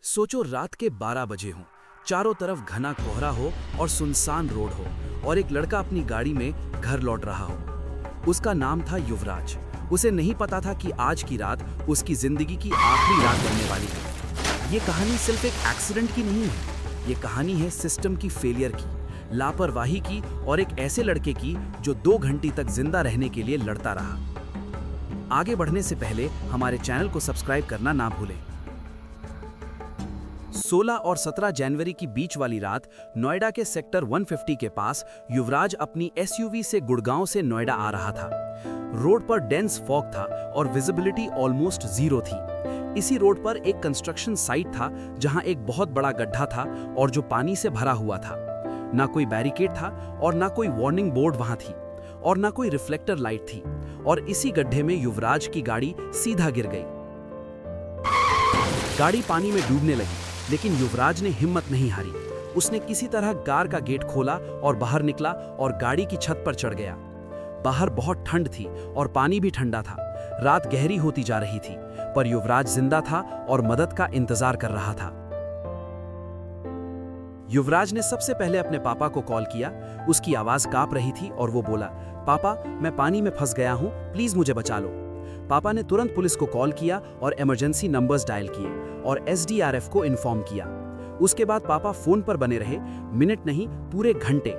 सोचो रात के 12 बजे हों, चारों तरफ घना कोहरा हो और सुनसान रोड हो और एक लड़का अपनी गाड़ी में घर लौट रहा हो। उसका नाम था युवराज। उसे नहीं पता था कि आज की रात उसकी जिंदगी की आखिरी रात बनने वाली है। ये कहानी सिर्फ एक एक्सीडेंट की नहीं है, ये कहानी है सिस्टम की फेलियर की, लापरवाही की और एक ऐसे लड़के की जो 2 घंटे तक जिंदा रहने के लिए लड़ता रहा। आगे बढ़ने से पहले हमारे चैनल को सब्सक्राइब करना ना भूलें। 16 और 17 जनवरी की बीच वाली रात नोएडा के सेक्टर 150 के पास युवराज अपनी एसयूवी से गुड़गांव से नोएडा आ रहा था। रोड पर डेंस फॉग था और विजिबिलिटी ऑलमोस्ट जीरो थी। इसी रोड पर एक कंस्ट्रक्शन साइट था जहां एक बहुत बड़ा गड्ढा था और जो पानी से भरा हुआ था। ना कोई बैरिकेड था और ना कोई वार्निंग बोर्ड वहां थी और ना कोई रिफ्लेक्टर लाइट थी और इसी गड्ढे में युवराज की गाड़ी सीधा गिर गई। गाड़ी पानी में डूबने लगी, लेकिन युवराज ने हिम्मत नहीं हारी। उसने किसी तरह कार का गेट खोला और बाहर निकला और गाड़ी की छत पर चढ़ गया। बाहर बहुत ठंड थी और पानी भी ठंडा था। रात गहरी होती जा रही थी, पर युवराज जिंदा था और मदद का इंतजार कर रहा था। युवराज ने सबसे पहले अपने पापा को कॉल किया। उसकी आवाज कांप रही थी और वो बोला, पापा, मैं पानी में फंस गया हूं, प्लीज मुझे बचा लो। पापा ने तुरंत पुलिस को कॉल किया और इमरजेंसी नंबर्स डायल किए और एसडीआरएफ को इन्फॉर्म किया। उसके बाद पापा फोन पर बने रहे, मिनट नहीं पूरे घंटे।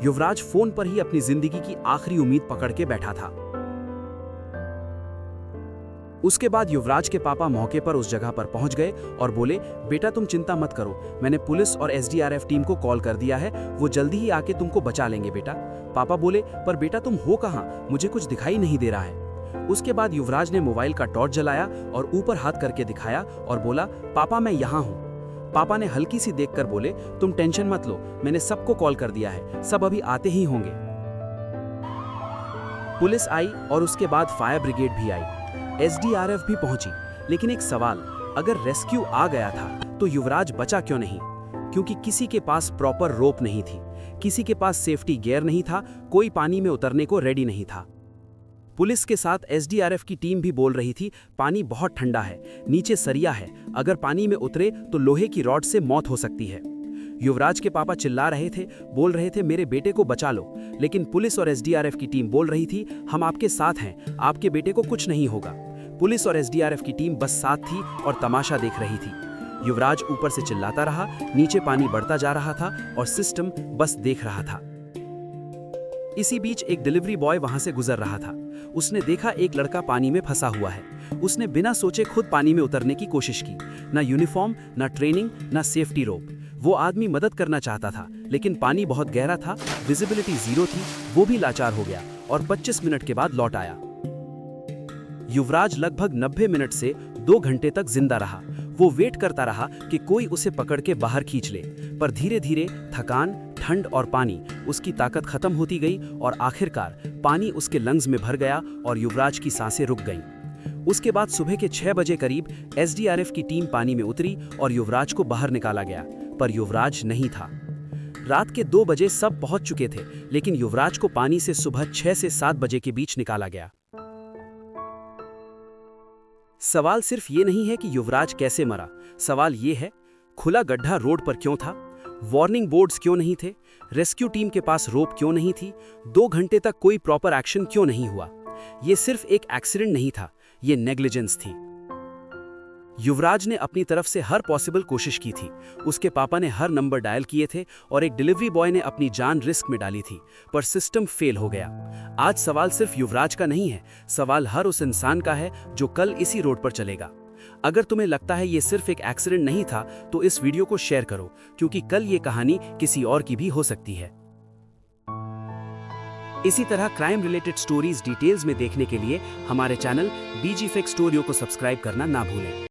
युवराज फोन पर ही अपनी जिंदगी की आखिरी उम्मीद पकड़ के बैठा था। उसके बाद युवराज के पापा मौके पर उस जगह पर पहुंच गए और बोले, बेटा तुम चिंता मत करो, मैंने पुलिस और एसडीआरएफ टीम को कॉल कर दिया है, वो जल्दी ही आके तुमको बचा लेंगे बेटा। पापा बोले, पर बेटा तुम हो कहां, मुझे कुछ दिखाई नहीं दे रहा है। उसके बाद युवराज ने मोबाइल का टॉर्च जलाया और ऊपर हाथ करके दिखाया और बोला, पापा मैं यहाँ हूँ। पापा ने हल्की सी देखकर बोले, तुम टेंशन मत लो, मैंने सबको कॉल कर दिया है, सब अभी आते ही होंगे। पुलिस आई और उसके बाद फायर ब्रिगेड भी आई, एसडीआरएफ भी पहुंची। लेकिन एक सवाल, अगर रेस्क्यू आ गया था तो युवराज बचा क्यों नहीं? क्योंकि किसी के पास प्रॉपर रोप नहीं थी, किसी के पास सेफ्टी गियर नहीं था, कोई पानी में उतरने को रेडी नहीं था। पुलिस के साथ एसडीआरएफ की टीम भी बोल रही थी, पानी बहुत ठंडा है, नीचे सरिया है, अगर पानी में उतरे तो लोहे की रॉड से मौत हो सकती है। युवराज के पापा चिल्ला रहे थे, बोल रहे थे, मेरे बेटे को बचा लो। लेकिन पुलिस और एसडीआरएफ की टीम बोल रही थी, हम आपके साथ हैं, आपके बेटे को कुछ नहीं होगा। पुलिस और एसडीआरएफ की टीम बस साथ थी और तमाशा देख रही थी। युवराज ऊपर से चिल्लाता रहा, नीचे पानी बढ़ता जा रहा था और सिस्टम बस देख रहा था। इसी बीच एक डिलीवरी बॉय वहां से गुजर रहा था। उसने देखा एक लड़का पानी में फंसा हुआ है। उसने बिना सोचे खुद पानी में उतरने की कोशिश की। ना यूनिफॉर्म, ना ट्रेनिंग, ना सेफ्टी रोप। वो आदमी मदद करना चाहता था, लेकिन पानी बहुत गहरा था, विजिबिलिटी जीरो थी। वो भी लाचार हो गया और 25 मिनट के बाद लौट आया। युवराज लगभग 90 मिनट से 2 घंटे तक जिंदा रहा। वो वेट करता रहा कि कोई उसे पकड़ के बाहर खींच ले, पर धीरे धीरे थकान, ठंड और पानी, उसकी ताकत खत्म होती गई और आखिरकार पानी उसके लंग्स में भर गया और युवराज की सांसें रुक गईं। उसके बाद सुबह के 6 बजे करीब एसडीआरएफ की टीम पानी में उतरी और युवराज को बाहर निकाला गया, पर युवराज नहीं था। रात के 2 बजे सब पहुंच चुके थे, लेकिन युवराज को पानी से सुबह 6 से 7 बजे के बीच निकाला गया। सवाल सिर्फ ये नहीं है कि युवराज कैसे मरा, सवाल ये है, खुला गड्ढा रोड पर क्यों था? वार्निंग बोर्ड्स क्यों नहीं थे? रेस्क्यू टीम के पास रोप क्यों नहीं थी? 2 घंटे तक कोई प्रॉपर एक्शन क्यों नहीं हुआ? ये सिर्फ एक एक्सीडेंट नहीं था, ये नेग्लिजेंस थी। युवराज ने अपनी तरफ से हर पॉसिबल कोशिश की थी। उसके पापा ने हर नंबर डायल किए थे और एक डिलीवरी बॉय ने अपनी जान रिस्क में डाली थी, पर सिस्टम फेल हो गया। आज सवाल सिर्फ युवराज का नहीं है, सवाल हर उस इंसान का है जो कल इसी रोड पर चलेगा। अगर तुम्हें लगता है ये सिर्फ एक एक्सीडेंट नहीं था, तो इस वीडियो को शेयर करो, क्योंकि कल ये कहानी किसी और की भी हो सकती है। इसी तरह क्राइम रिलेटेड स्टोरीज डिटेल्स में देखने के लिए हमारे चैनल बीजी फैक्ट स्टोरियो को सब्सक्राइब करना ना भूलें।